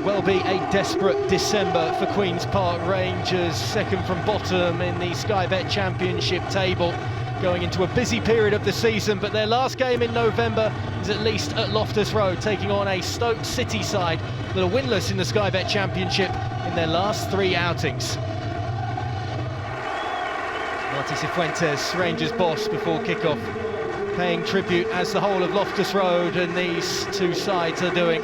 could well be a desperate December for Queen's Park Rangers, second from bottom in the Sky Bet Championship table, going into a busy period of the season, but their last game in November is at least at Loftus Road, taking on a Stoke City side that are winless in the Sky Bet Championship in their last 3 outings. Marty Cifuentes, Rangers boss, before kick-off, paying tribute, as the whole of Loftus Road and these two sides are doing,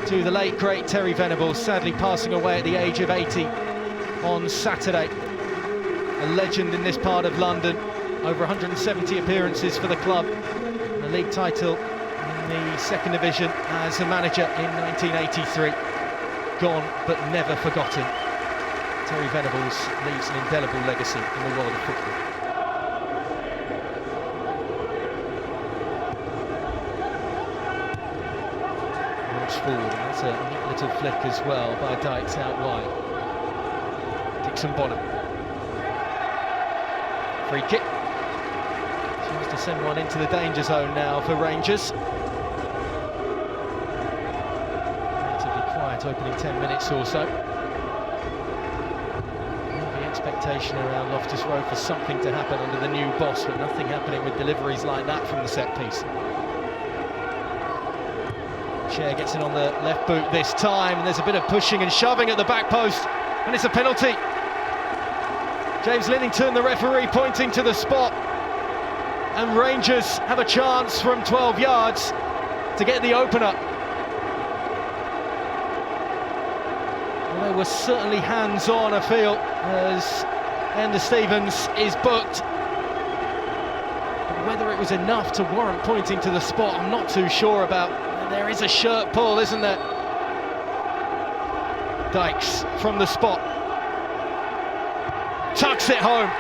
to the late great Terry Venables, sadly passing away at the age of 80 on Saturday. A legend in this part of London, over 170 appearances for the club, a league title in the second division as a manager in 1983. Gone but never forgotten. Terry Venables leaves an indelible legacy in the world of football. Forward, and that's a neat little flick as well by Dykes out wide. Dixon Bonham. Free kick. Tries to send one into the danger zone now for Rangers. Relatively quiet opening 10 minutes or so. The expectation around Loftus Road for something to happen under the new boss, but nothing happening with deliveries like that from the set piece. Chair gets it on the left boot this time, and there's a bit of pushing and shoving at the back post, and it's a penalty. James Linnington, the referee, pointing to the spot, and Rangers have a chance from 12 yards to get the opener. Well, they were certainly hands-on, I feel, as Ender Stevens is booked. But whether it was enough to warrant pointing to the spot, I'm not too sure about. There is a shirt pull, isn't there? Dykes from the spot. Tucks it home.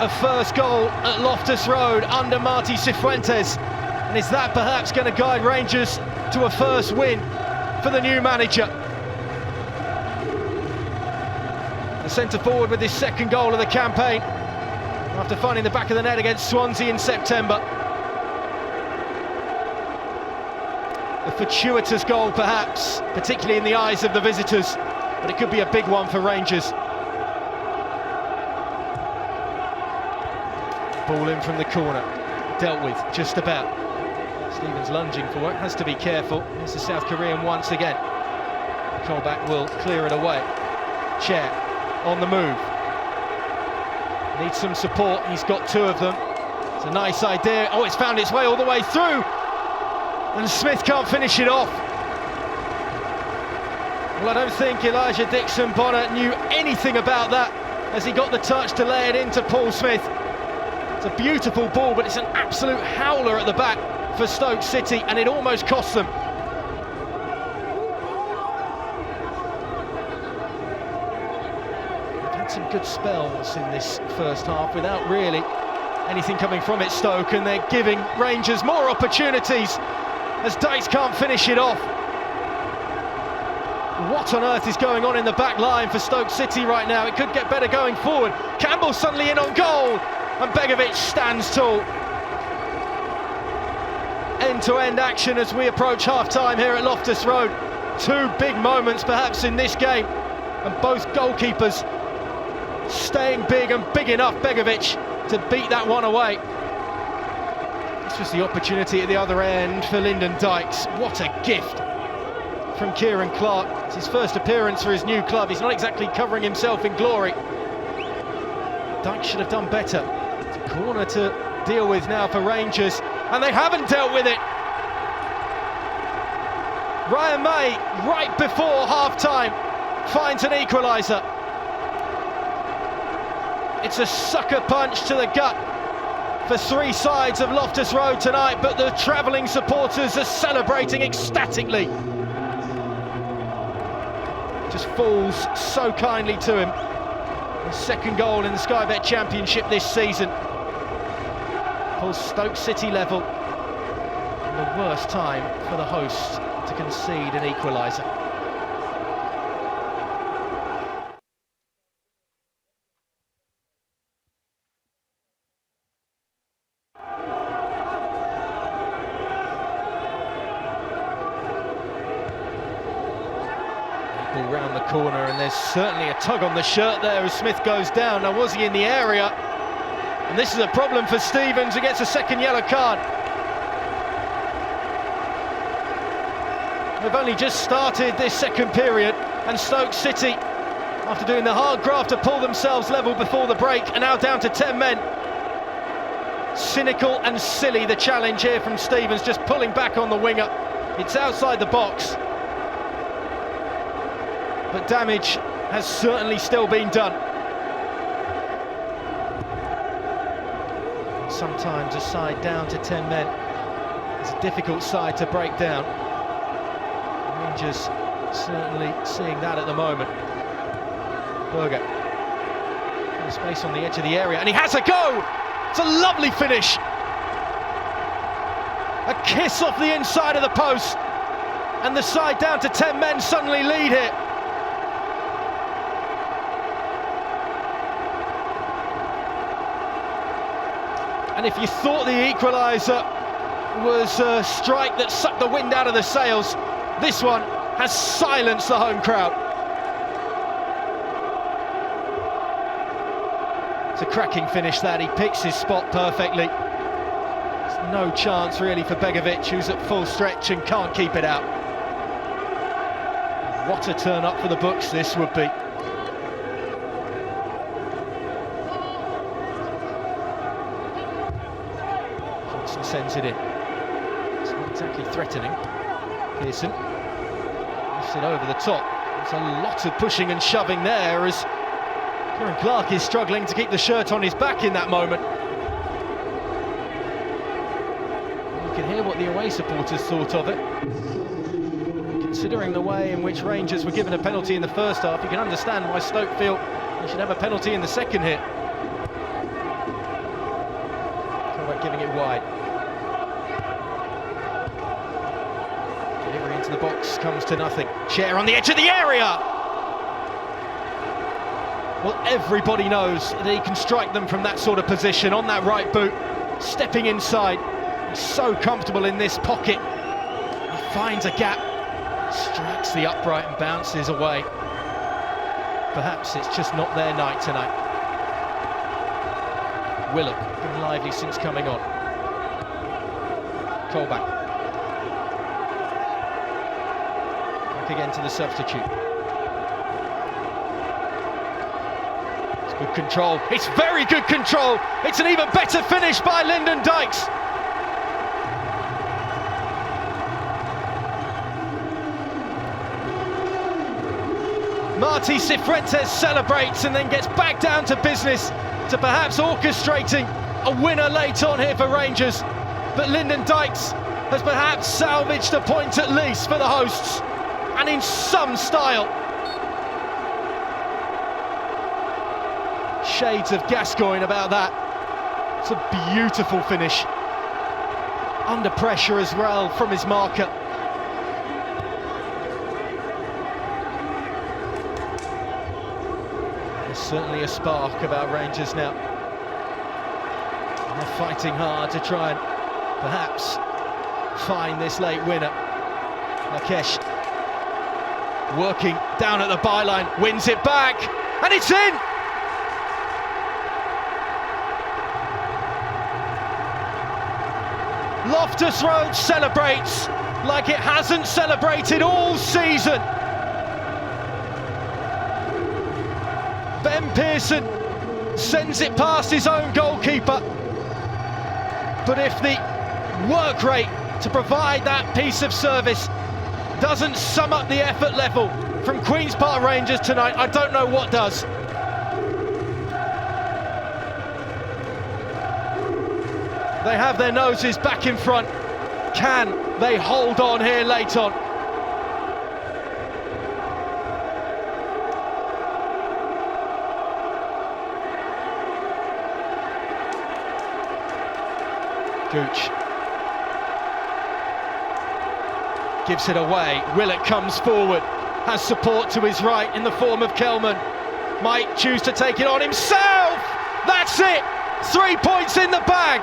A first goal at Loftus Road under Marty Cifuentes. And is that perhaps going to guide Rangers to a first win for the new manager? The centre-forward with his second goal of the campaign, after finding the back of the net against Swansea in September. A fortuitous goal perhaps, particularly in the eyes of the visitors, but it could be a big one for Rangers. Ball in from the corner, dealt with just about. Stevens lunging for it, has to be careful. It's the South Korean once again. Colback will clear it away. Chair on the move. Needs some support, he's got 2 of them. It's a nice idea. Oh, it's found its way all the way through. And Smith can't finish it off. Well, I don't think Elijah Dixon Bonner knew anything about that as he got the touch to lay it into Paul Smith. It's a beautiful ball, but it's an absolute howler at the back for Stoke City, and it almost cost them. They've had some good spells in this first half without really anything coming from it, Stoke, and they're giving Rangers more opportunities as Dykes can't finish it off. What on earth is going on in the back line for Stoke City right now? It could get better going forward. Campbell suddenly in on goal, and Begovic stands tall. End-to-end action as we approach half-time here at Loftus Road. 2 big moments perhaps in this game, and both goalkeepers staying big and big enough, Begovic, to beat that one away. This was the opportunity at the other end for Lyndon Dykes. What a gift from Kieran Clark. It's his first appearance for his new club. He's not exactly covering himself in glory. Dykes should have done better. It's a corner to deal with now for Rangers, and they haven't dealt with it. Ryan May, right before half-time, finds an equaliser. It's a sucker punch to the gut for 3 sides of Loftus Road tonight, but the travelling supporters are celebrating ecstatically. Just falls so kindly to him. His second goal in the Sky Bet Championship this season. Pulls Stoke City level. And the worst time for the hosts to concede an equaliser. round the corner, and there's certainly a tug on the shirt there as Smith goes down. Now, was he in the area? And this is a problem for Stevens, who gets a second yellow card. We've only just started this second period, and Stoke City, after doing the hard graft to pull themselves level before the break, are now down to 10 men. Cynical and silly, the challenge here from Stevens, just pulling back on the winger. It's outside the box, but damage has certainly still been done. Sometimes a side down to 10 men is a difficult side to break down. Rangers certainly seeing that at the moment. Berger, space on the edge of the area, and he has a go! It's a lovely finish! A kiss off the inside of the post, and the side down to 10 men suddenly lead here. And if you thought the equaliser was a strike that sucked the wind out of the sails, this one has silenced the home crowd. It's a cracking finish that, he picks his spot perfectly. There's no chance really for Begovic, who's at full stretch and can't keep it out. What a turn up for the books this would be. Johnson sends it in. It's not exactly threatening. Pearson lifts it over the top. There's a lot of pushing and shoving there as Kieran Clark is struggling to keep the shirt on his back in that moment. You can hear what the away supporters thought of it. Considering the way in which Rangers were given a penalty in the first half, you can understand why Stoke feel they should have a penalty in the second here. Talk giving it wide. Delivery into the box comes to nothing. Chair on the edge of the area! Well, everybody knows that he can strike them from that sort of position, on that right boot, stepping inside. He's so comfortable in this pocket. He finds a gap, strikes the upright and bounces away. Perhaps it's just not their night tonight. Willock, been lively since coming on. Colback. Back again to the substitute. Good control, it's very good control, it's an even better finish by Lyndon Dykes. Martí Cifuentes celebrates and then gets back down to business, to perhaps orchestrating a winner late on here for Rangers. But Lyndon Dykes has perhaps salvaged a point at least for the hosts, and in some style. Shades of Gascoigne about that. It's a beautiful finish. Under pressure as well from his marker. There's certainly a spark about Rangers now. They're fighting hard to try and perhaps find this late winner. Lakesh working down at the byline, wins it back, and it's in! Loftus Road celebrates like it hasn't celebrated all season. Ben Pearson sends it past his own goalkeeper. But if the work rate to provide that piece of service doesn't sum up the effort level from Queen's Park Rangers tonight, I don't know what does. They have their noses back in front. Can they hold on here late on? Gooch gives it away. Willock comes forward, has support to his right in the form of Kelman. Might choose to take it on himself. That's it. 3 points in the bag.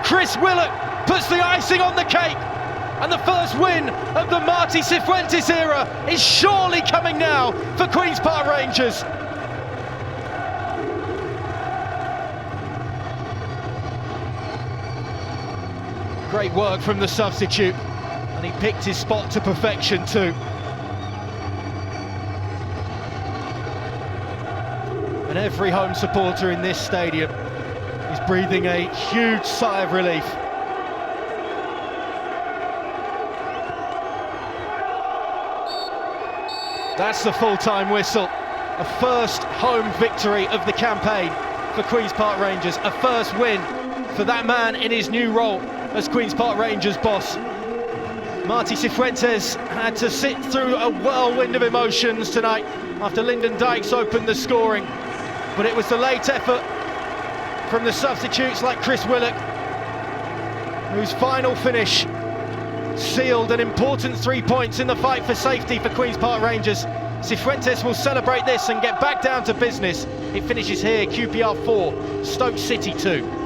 Chris Willock puts the icing on the cake. And the first win of the Martí Cifuentes era is surely coming now for Queen's Park Rangers. Great work from the substitute, and he picked his spot to perfection too. And every home supporter in this stadium is breathing a huge sigh of relief. That's the full-time whistle. A first home victory of the campaign for Queen's Park Rangers. A first win for that man in his new role as Queen's Park Rangers boss. Martí Cifuentes had to sit through a whirlwind of emotions tonight after Lyndon Dykes opened the scoring. But it was the late effort from the substitutes like Chris Willock, whose final finish sealed an important 3 points in the fight for safety for Queen's Park Rangers. Cifuentes will celebrate this and get back down to business. It finishes here, QPR 4, Stoke City 2.